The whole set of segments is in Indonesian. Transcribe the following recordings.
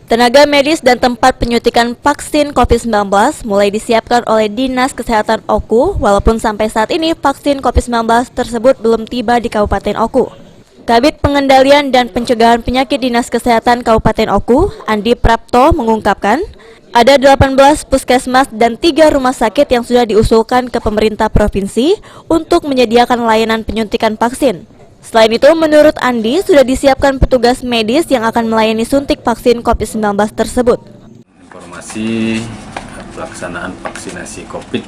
Tenaga medis dan tempat penyuntikan vaksin COVID-19 mulai disiapkan oleh Dinas Kesehatan Oku, walaupun sampai saat ini vaksin COVID-19 tersebut belum tiba di Kabupaten Oku. Kabid Pengendalian dan Pencegahan Penyakit Dinas Kesehatan Kabupaten Oku, Andi Prapto, mengungkapkan, ada 18 puskesmas dan 3 rumah sakit yang sudah diusulkan ke pemerintah provinsi untuk menyediakan layanan penyuntikan vaksin. Selain itu, menurut Andi, sudah disiapkan petugas medis yang akan melayani suntik vaksin COVID-19 tersebut. Informasi pelaksanaan vaksinasi COVID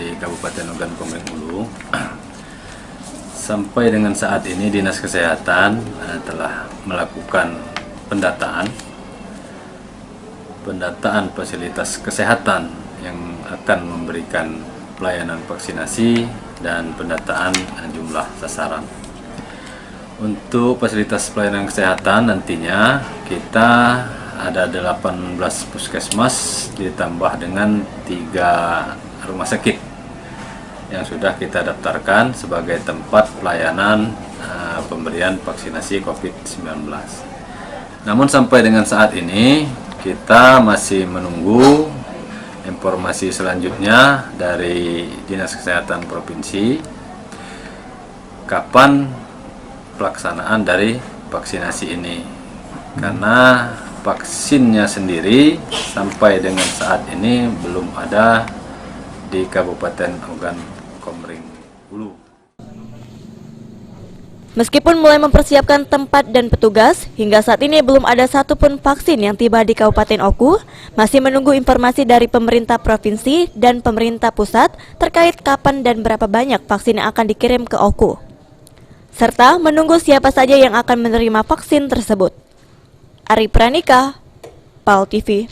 di Kabupaten Ogan Komering Ulu. Sampai dengan saat ini Dinas Kesehatan telah melakukan pendataan fasilitas kesehatan yang akan memberikan pelayanan vaksinasi dan pendataan jumlah sasaran. Untuk fasilitas pelayanan kesehatan nantinya kita ada 18 puskesmas ditambah dengan 3 rumah sakit yang sudah kita daftarkan sebagai tempat pelayanan pemberian vaksinasi COVID-19. Namun sampai dengan saat ini kita masih menunggu informasi selanjutnya dari Dinas Kesehatan Provinsi kapan pelaksanaan dari vaksinasi ini, karena vaksinnya sendiri sampai dengan saat ini belum ada di Kabupaten Ogan Komering Ulu. Meskipun mulai mempersiapkan tempat dan petugas, hingga saat ini belum ada satupun vaksin yang tiba di Kabupaten Oku, masih menunggu informasi dari pemerintah provinsi dan pemerintah pusat terkait kapan dan berapa banyak vaksin yang akan dikirim ke Oku, serta menunggu siapa saja yang akan menerima vaksin tersebut. Ari Pranika, PAL TV.